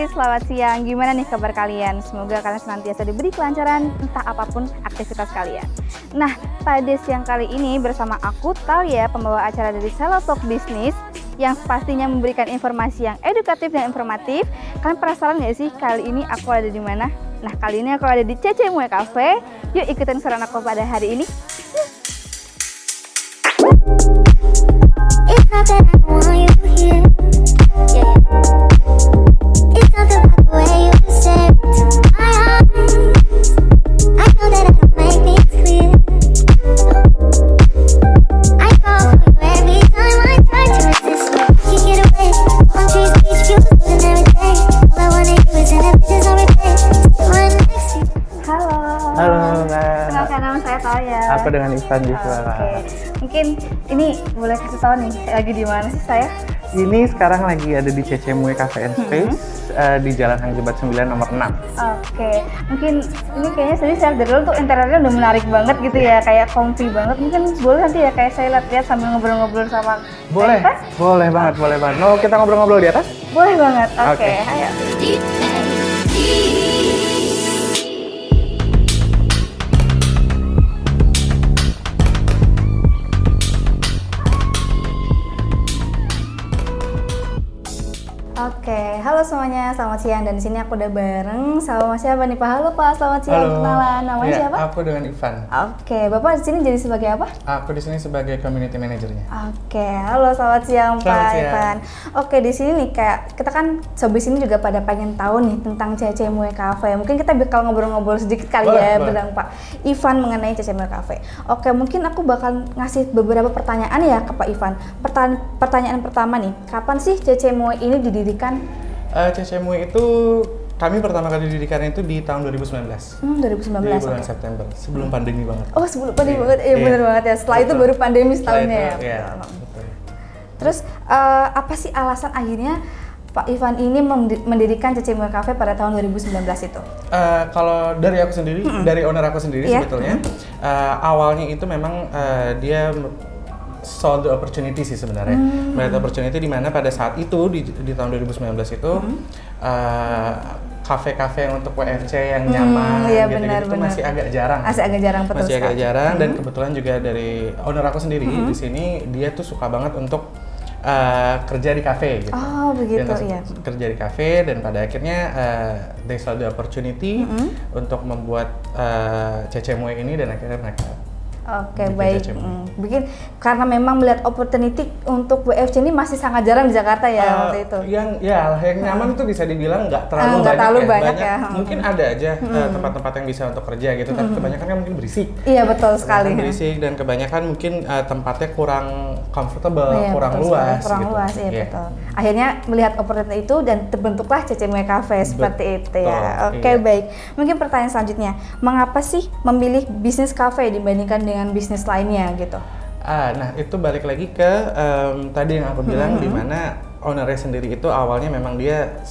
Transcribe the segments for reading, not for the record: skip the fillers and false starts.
pagi, selamat siang. Gimana nih kabar kalian? Semoga kalian senantiasa diberi kelancaran entah apapun aktivitas kalian. Nah, pada siang kali ini bersama aku Talia, pembawa acara dari Selatalk Bisnis yang pastinya memberikan informasi yang edukatif dan informatif. Kalian penasaran nggak sih kali ini aku ada di mana? Nah, kali ini aku ada di CC Mue Cafe. Yuk ikutin saran aku pada hari ini. It's not that I want you here. Yeah. It's not the way you say it to my eyes. I know that I don't make things clear. I fall for you every time I try to resist. You get away. Palm trees, beach views, and everything. All I wanna do is end up just on replay. Run next to you. Halo. Halo, Kak. Kenalkan nama saya Talia. Aku dengan Ivan juga. Oke. Mungkin ini boleh kasih tahu nih, lagi di mana sih saya? Ini sekarang lagi ada di CC Mue Cafe and Space di Jalan Hang Jebat 9 nomor 6. Oke. Mungkin ini kayaknya saya share dari dulu tuh interiornya udah menarik banget gitu ya, kayak comfy banget. Mungkin boleh nanti ya kayak saya lihat sambil ngobrol-ngobrol sama Boleh, Ivan? boleh banget, boleh banget. Mau kita ngobrol-ngobrol di atas? Boleh banget. Oke, Oke. ayo. Oke, halo semuanya, selamat siang. Dan di sini aku udah bareng sama siapa nih Pak? Halo Pak, selamat siang. Halo. Kenalan, namanya Ya, siapa? Aku dengan Ivan. Oke, Bapak di sini jadi sebagai apa? Aku di sini sebagai community manajernya. Oke, halo selamat siang Selamat Pak siang. Ivan. Oke, di sini nih kayak kita kan sobat sini juga pada pengen tahu nih tentang CC Mue Cafe. Mungkin kita bakal ngobrol-ngobrol sedikit kali Boleh, ya boleh. tentang Pak Ivan mengenai CC Mue Cafe. Oke, mungkin aku bakal ngasih beberapa pertanyaan ya ke Pak Ivan. Pertanyaan pertama nih, kapan sih CC Mue ini didirikan? CC Mue itu kami pertama kali didirikan itu di tahun 2019. 2019. Di bulan oke. September, sebelum pandemi banget. Oh, sebelum pandemi Iya, banget. Iya, iya. bener banget ya. Setelah itu Betul. baru pandemi setahunnya Setelah ya. itu, iya, Betul. betul. Terus apa sih alasan akhirnya Pak Ivan ini mendirikan CC Mue Cafe pada tahun 2019 itu? Kalau dari aku sendiri, dari owner aku sendiri Iya. sebetulnya, awalnya itu memang dia saw the opportunity sih sebenarnya. Melihat opportunity di mana pada saat itu di tahun 2019 itu kafe-kafe untuk WFC yang nyaman iya, gitu-gitu benar, itu benar. masih agak jarang. Masih agak jarang, betul Masih agak sekali. jarang dan kebetulan juga dari owner aku sendiri di sini dia tuh suka banget untuk kerja di kafe gitu. Oh, begitu, Dia iya. kerja di kafe dan pada akhirnya they saw the opportunity untuk membuat CC Mue ini dan akhirnya mereka Oke, bikin baik. CC Mue. Bikin karena memang melihat opportunity untuk WFC ini masih sangat jarang di Jakarta ya waktu itu. Yang nyaman itu bisa dibilang nggak terlalu nggak banyak terlalu ya. banyak ya. Mungkin ada aja tempat-tempat yang bisa untuk kerja gitu, tapi kebanyakan kan mungkin berisik. Iya, betul sekali. Kebanyakan berisik dan kebanyakan mungkin tempatnya kurang comfortable, Iya, kurang betul luas sekali. Kurang gitu. luas, iya, Iya. betul. Akhirnya melihat opportunity itu dan terbentuklah CC Mue Cafe seperti itu ya. Oke, iya. baik. Mungkin pertanyaan selanjutnya, mengapa sih memilih bisnis cafe dibandingkan dengan bisnis lainnya gitu? Nah itu balik lagi ke tadi yang aku bilang di mana ownernya sendiri itu awalnya memang dia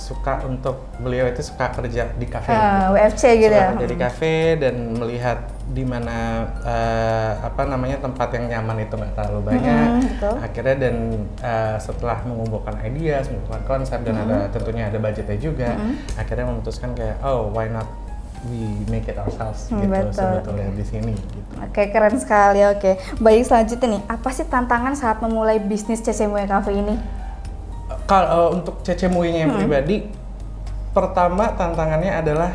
beliau itu suka kerja di kafe. WFC gitu ya. Suka kerja di kafe dan melihat di mana tempat yang nyaman itu nggak terlalu banyak. betul. Akhirnya dan setelah mengumpulkan ide, mengumpulkan konsep dan tentunya ada budgetnya juga, akhirnya memutuskan kayak why not we make it ourselves gitu Betul. sebetulnya di sini gitu. Oke, keren sekali. Oke, baik, selanjutnya nih, apa sih tantangan saat memulai bisnis CC Mue Cafe ini? Kalau untuk CC Mue-nya yang pribadi, pertama tantangannya adalah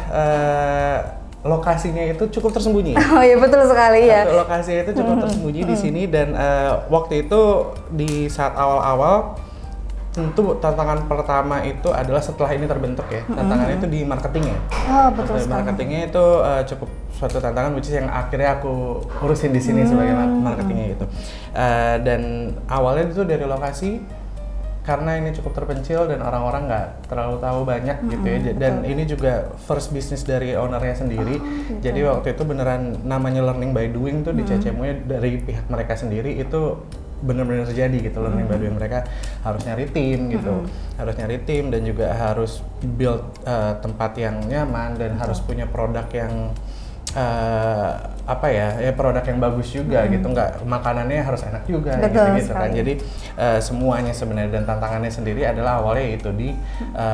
lokasinya itu cukup tersembunyi. Oh iya, betul sekali ya. Lokasinya itu cukup tersembunyi di sini dan waktu itu di saat awal-awal tentu tantangan pertama itu adalah setelah ini terbentuk ya. Tantangannya itu di marketingnya. Oh, betul Di sekali. marketingnya itu cukup suatu tantangan which is yang akhirnya aku urusin di sini sebagai marketingnya gitu. Dan awalnya itu dari lokasi karena ini cukup terpencil dan orang-orang nggak terlalu tahu banyak gitu ya. Dan ini juga first business dari ownernya sendiri. Jadi waktu itu beneran namanya learning by doing tuh di CC Mue dari pihak mereka sendiri itu benar-benar terjadi gitu. Learning by doing, mereka harus nyari tim gitu, harus nyari tim dan juga harus build tempat yang nyaman dan harus punya produk yang apa ya produk yang bagus juga gitu, nggak makanannya harus enak juga Betul gitu kan. sekali. Jadi semuanya sebenarnya, dan tantangannya sendiri adalah awalnya itu di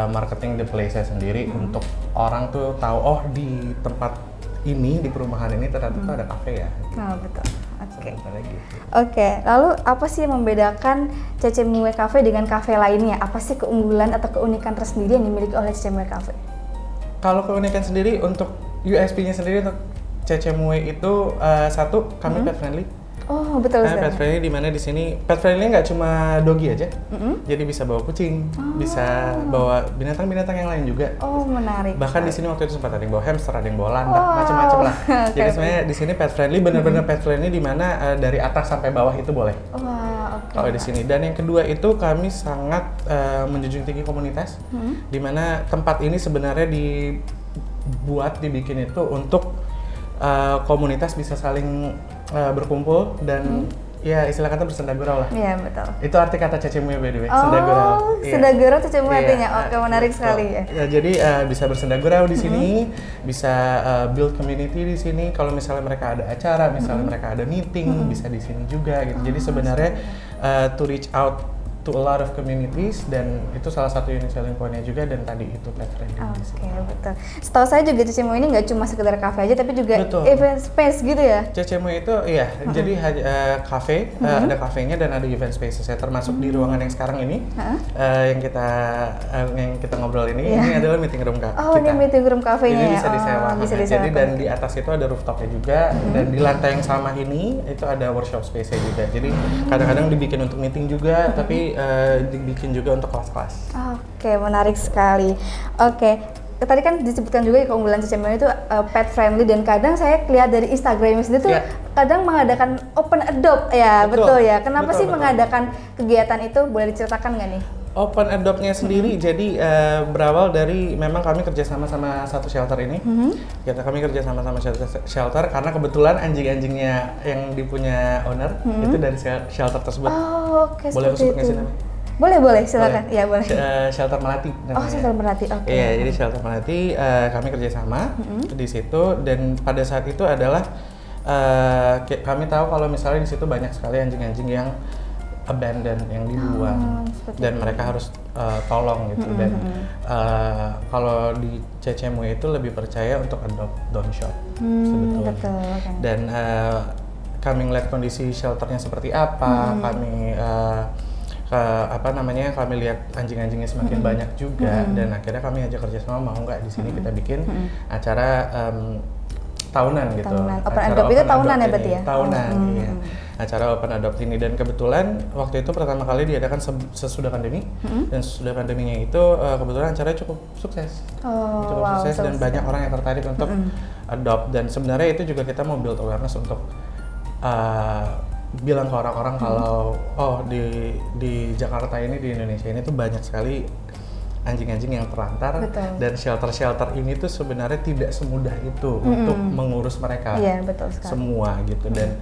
marketing the place-nya sendiri untuk orang tuh tahu oh di tempat ini, di perumahan ini ternyata tuh ada kafe ya. Oh, betul. Oke. Sebenarnya gitu. Oke, lalu apa sih yang membedakan Cecemue Cafe dengan kafe lainnya? Apa sih keunggulan atau keunikan tersendiri yang dimiliki oleh Cecemue Cafe? Kalau keunikan sendiri untuk USP-nya sendiri untuk Cecemue itu satu, kami pet friendly. Oh, betul sekali. Pet friendly di mana di sini pet friendly nggak cuma doggy aja, jadi bisa bawa kucing, bisa bawa binatang-binatang yang lain juga. Oh, menarik. Bahkan di sini waktu itu sempat ada yang bawa hamster, ada yang bawa landak, Wow. macam-macam lah. Oke. Jadi sebenarnya di sini pet friendly, bener-bener pet friendly di mana dari atas sampai bawah itu boleh. Wah, oke. Kalau di sini. Dan yang kedua itu kami sangat menjunjung tinggi komunitas, di mana tempat ini sebenarnya dibikin itu untuk komunitas bisa saling berkumpul dan ya istilah kata bersenda gurau lah. Iya, betul. Itu arti kata Cecemue by the way, senda gurau. Oh, Iya. senda gurau Cecemue Iya, artinya. Oke, menarik betul. sekali ya. Ya, jadi bisa bersenda gurau di sini, bisa build community di sini. Kalau misalnya mereka ada acara, misalnya mereka ada meeting, bisa di sini juga gitu. Jadi sebenarnya to reach out to a lot of communities, dan itu salah satu unique selling point-nya juga, dan tadi itu pet friendly di sini. Oke, betul. Setahu saya juga Cecemue ini nggak cuma sekedar kafe aja, tapi juga Betul. event space gitu ya. Cecemue itu iya, jadi cafe, ada kafenya dan ada event spaces ya, termasuk di ruangan yang sekarang ini, yang kita ngobrol ini adalah meeting room Oh, kita. ini meeting room kafenya Ini ya. bisa disewa. Bisa Jadi disewakan. dan di atas itu ada rooftopnya juga, dan di lantai yang sama ini itu ada workshop space-nya juga. Jadi kadang-kadang dibikin untuk meeting juga, tapi dibikin juga untuk kelas-kelas. Oke, menarik sekali. Oke, tadi kan disebutkan juga keunggulan Cecemue itu pet friendly, dan kadang saya lihat dari Instagram sendiri tuh Ya. kadang mengadakan open adopt ya, betul, Betul. ya. Kenapa Betul, sih betul. mengadakan kegiatan itu? Boleh diceritakan nggak nih? Open adopt-nya sendiri, jadi berawal dari memang kami kerjasama sama satu shelter ini. Kami kerjasama sama shelter karena kebetulan anjing-anjingnya yang dipunya owner itu dari shelter tersebut. Oh, oke, Boleh aku seperti sebut nggak sih itu. namanya? Boleh, silakan. Boleh. Ya, boleh. Shelter Melati namanya. Oh, shelter Melati. Oke. Iya, jadi shelter Melati kami kerjasama di situ, dan pada saat itu adalah kami tahu kalau misalnya di situ banyak sekali anjing-anjing yang abandon, yang dibuang, dan mereka harus tolong gitu. Dan kalau di Cecemue itu lebih percaya untuk adopt, don't shop sebetulnya. Betul. Kan. Dan kami ngeliat kondisi shelternya seperti apa, kami kami lihat anjing-anjingnya semakin banyak juga, dan akhirnya kami ajak kerjasama, mau nggak di sini kita bikin acara tahunan gitu. Tahunan. Open Acara adopt itu open tahunan adopt ya berarti ini. ya? Tahunan, iya. Acara open adopt ini, dan kebetulan waktu itu pertama kali diadakan sesudah pandemi, dan sesudah pandeminya itu kebetulan acaranya cukup sukses. Cukup sukses, dan banyak orang yang tertarik untuk adopt, dan sebenarnya itu juga kita mau build awareness untuk bilang ke orang-orang kalau di Jakarta ini, di Indonesia ini tuh banyak sekali anjing-anjing yang terlantar. Betul. Dan shelter-shelter ini tuh sebenarnya tidak semudah itu untuk mengurus mereka. Iya, betul sekali. Semua gitu, dan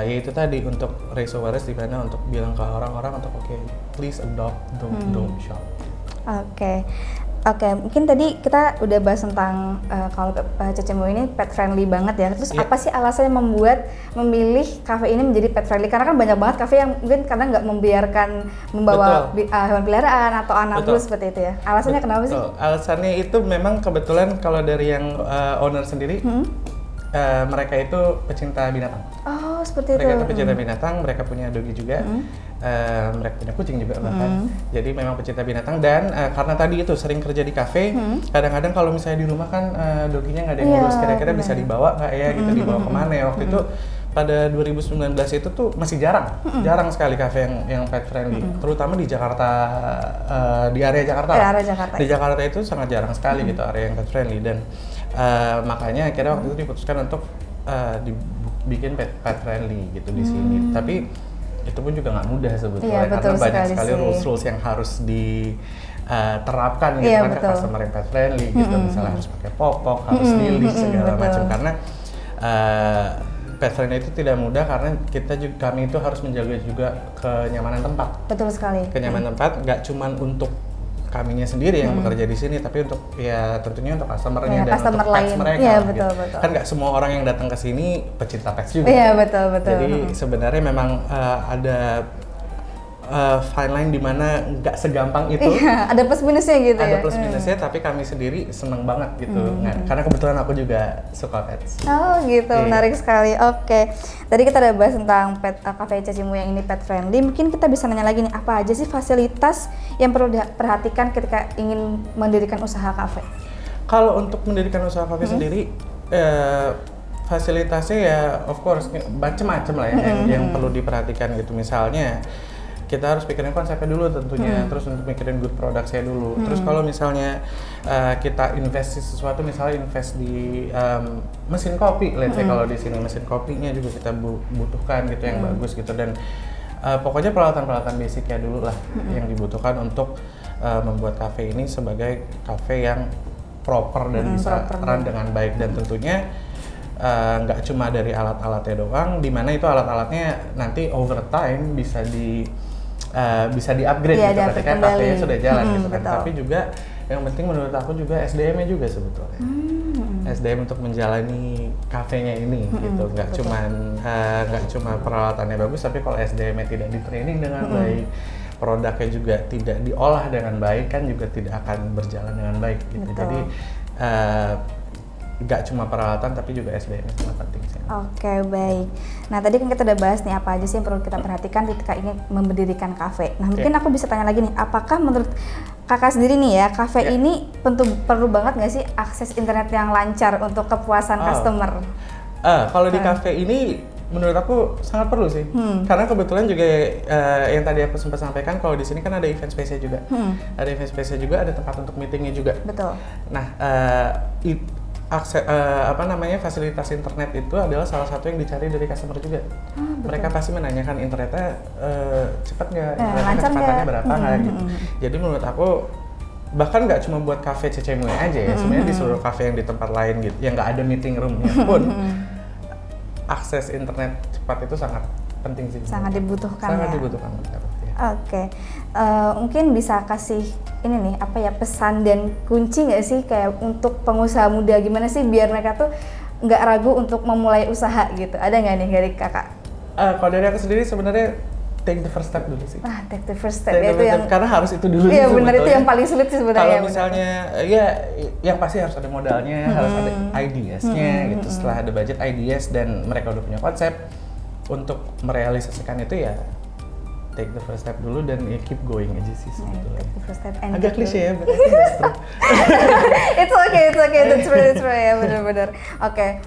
ya itu tadi untuk raise awareness, di mana untuk bilang ke orang-orang untuk please adopt, don't shop. Oke, mungkin tadi kita udah bahas tentang kalau Cecemue ini pet friendly banget ya. Terus apa sih alasannya memilih kafe ini menjadi pet friendly? Karena kan banyak banget kafe yang mungkin kadang nggak membiarkan membawa hewan peliharaan atau anak dulu seperti itu ya. Alasannya kenapa sih? Alasannya itu memang kebetulan kalau dari yang owner sendiri, mereka itu pecinta binatang. Oh, seperti Mereka itu. itu pecinta binatang, mereka punya doggy juga, mereka punya kucing juga bahkan. Jadi memang pecinta binatang, dan karena tadi itu sering kerja di kafe, kadang-kadang kalau misalnya di rumah kan doggy-nya nggak ada yang ngurus, kira-kira bisa dibawa nggak ya gitu, dibawa kemana ya. Waktu itu pada 2019 itu tuh masih jarang sekali kafe yang pet friendly, terutama di Jakarta, di area Jakarta. Di Jakarta itu sangat jarang sekali gitu area yang pet friendly, dan makanya akhirnya waktu itu diputuskan untuk dibikin pet friendly gitu di sini. Tapi itu pun juga nggak mudah sebetulnya, karena banyak sekali rules yang harus diterapkan gitu kan ke customer yang pet friendly gitu. Misalnya harus pakai popok, harus leash segala macam, karena pet friendly itu tidak mudah, karena kami itu harus menjaga juga kenyamanan tempat. Betul sekali. Kenyamanan tempat nggak cuman untuk kaminya sendiri yang bekerja di sini, tapi untuk ya tentunya untuk customer-nya dan customer untuk pets lain. mereka. Iya, gitu. betul, betul. Kan nggak semua orang yang datang ke sini pecinta pets juga. Iya, betul. Jadi sebenarnya memang ada fine line di mana nggak segampang itu. Iya, ada plus minusnya gitu ya. Ada plus minusnya, tapi kami sendiri seneng banget gitu. Nah, karena kebetulan aku juga suka pets. Oh gitu, Iya. menarik sekali. Oke, tadi kita udah bahas tentang Cafe Cacimu yang ini pet friendly. Mungkin kita bisa nanya lagi nih, apa aja sih fasilitas yang perlu diperhatikan ketika ingin mendirikan usaha kafe? Kalau untuk mendirikan usaha kafe sendiri, fasilitasnya ya of course macem-macem lah ya yang perlu diperhatikan gitu. Misalnya kita harus pikirin konsepnya dulu tentunya, terus untuk mikirin good product saya dulu. Terus kalau misalnya kita invest di sesuatu, misalnya invest di mesin kopi, let's say kalau di sini mesin kopinya juga kita butuhkan gitu yang bagus gitu, dan pokoknya peralatan-peralatan basicnya dulu lah yang dibutuhkan untuk membuat cafe ini sebagai cafe yang proper dan bisa run dengan baik, dan tentunya nggak cuma dari alat-alatnya doang, di mana itu alat-alatnya nanti over time bisa di-upgrade gitu ketika kafenya sudah jalan gitu kan. Tapi juga yang penting menurut aku juga SDM-nya juga sebetulnya. SDM untuk menjalani kafenya ini gitu. Nggak cuma peralatannya bagus, tapi kalau SDM-nya tidak di-training dengan baik, produknya juga tidak diolah dengan baik, kan juga tidak akan berjalan dengan baik gitu. Jadi nggak cuma peralatan tapi juga SDM sangat penting sih. Oke, baik. Nah, tadi kan kita udah bahas nih apa aja sih yang perlu kita perhatikan ketika ingin mendirikan kafe. Nah, mungkin aku bisa tanya lagi nih, apakah menurut kakak sendiri nih ya, kafe ini perlu banget nggak sih akses internet yang lancar untuk kepuasan customer? Kalau di kafe ini menurut aku sangat perlu sih, karena kebetulan juga yang tadi aku sempat sampaikan, kalau di sini kan ada event space-nya juga, ada event space-nya juga, ada tempat untuk meetingnya juga. Betul. Nah, fasilitas internet itu adalah salah satu yang dicari dari customer juga. Mereka pasti menanyakan internetnya cepat nggak, kecepatannya berapa gitu. Jadi menurut aku bahkan nggak cuma buat cafe Cecemue aja ya, sebenarnya di seluruh cafe yang di tempat lain gitu, yang nggak ada meeting roomnya pun akses internet cepat itu sangat penting sih. Sangat dibutuhkan. Sangat ya? dibutuhkan. Oke, mungkin bisa kasih ini nih pesan dan kunci nggak sih kayak untuk pengusaha muda, gimana sih biar mereka tuh nggak ragu untuk memulai usaha gitu? Ada nggak nih dari kakak? Kalau dari aku sendiri sebenarnya take the first step dulu sih. Take the first step itu yang karena harus itu dulu. Iya benar, itu yang paling sulit sih sebenarnya. Kalau misalnya ya yang pasti harus ada modalnya, harus ada ideas-nya gitu. Setelah ada budget, ideas, dan mereka udah punya konsep untuk merealisasikan itu, ya take the first step dulu dan ya keep going aja sih sebetulnya. Take the first step and agak klise ya, berarti it's okay, that's right ya, benar-benar. Oke.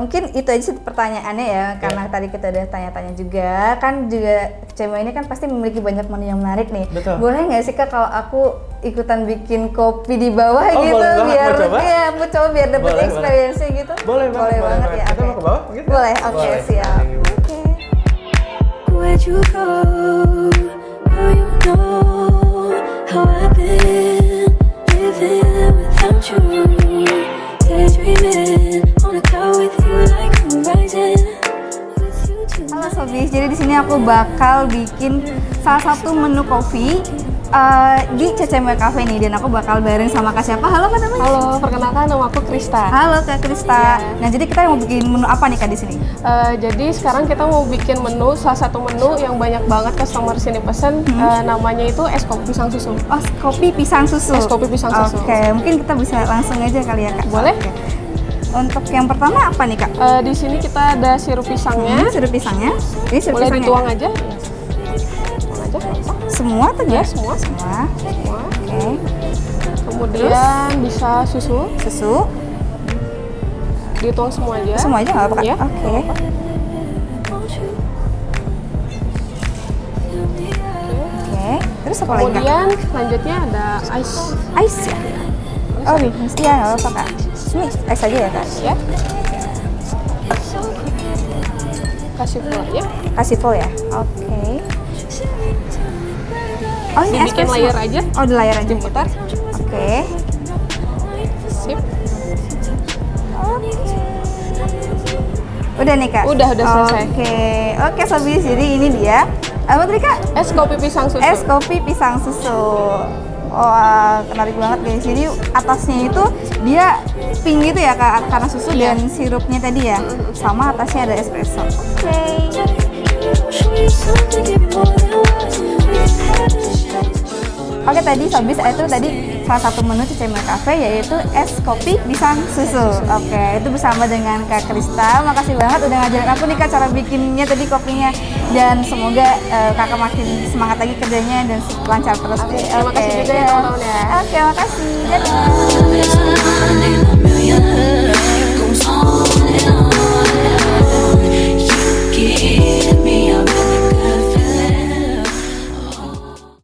Mungkin itu aja sih pertanyaannya ya, karena tadi kita udah tanya-tanya juga, kan juga Cemo ini kan pasti memiliki banyak menu yang menarik nih. Betul. Boleh nggak sih Kak kalau aku ikutan bikin kopi di bawah gitu, boleh banget. biar Mau coba? Iya, mau coba biar dapat Boleh, experience-nya gitu. Boleh banget ya. Oke. Kita mau ke bawah gitu? Boleh, oke, siap. Oke. Where'd you go? Now you know how I've been living without you. Daydreaming on a cloud with you like horizon. With you too. Halo Sobis, jadi di sini aku bakal bikin salah satu menu kopi di Cecemue Cafe nih, dan aku bakal bareng sama Kak siapa? Halo, Kak namanya? Halo, perkenalkan nama aku Krista. Halo Kak Krista. Nah, jadi kita mau bikin menu apa nih Kak di sini? Jadi sekarang kita mau bikin menu, salah satu menu yang banyak banget customer sini pesen, namanya itu es kopi pisang susu. Oh, kopi pisang susu. Es kopi pisang susu. Oke, mungkin kita bisa langsung aja kali ya Kak. Boleh. Oke. Untuk yang pertama apa nih Kak? Di sini kita ada sirup pisangnya. Sirup pisangnya. Ini sirup Boleh pisangnya. dituang aja. Tuang aja. Semua tuh Ya, ya? semua. Semua. Oke. Kemudian bisa susu, Susu. dituang semua aja. Semua aja nggak apa-apa Kak? Ya. Oke. Oke. Terus apa lagi Kak? Kemudian selanjutnya ada ice. Ice ya? Oh, iya nggak apa-apa Kak. Ini ice aja ya Kak? Ya. Kasih full ya. Kasih full ya? Oke. Oh, ini Dibikin espresso. layer aja. Oh, di layer aja putar. Oke. Sip. Udah nih Kak? Udah selesai. Oke Sobis, jadi ini dia apa tadi Kak? Es kopi pisang susu. Es kopi pisang susu. Wah, menarik banget guys. Jadi atasnya itu dia pink gitu ya Kak, karena susu dan sirupnya tadi ya. Sama atasnya ada espresso. Oke. Show you something, give me more than what we had to share. Oke, tadi Sobis itu tadi salah satu menu Cicemil Cafe yaitu es kopi pisang susu. Oke, itu bersama dengan Kak Krista. Makasih banget udah ngajarin aku nih Kak cara bikinnya tadi kopinya. Dan semoga Kakak makin semangat lagi kerjanya dan lancar terus. Oke, terima kasih juga ya teman-teman ya. Oke, makasih. Dadah. Goes on and on.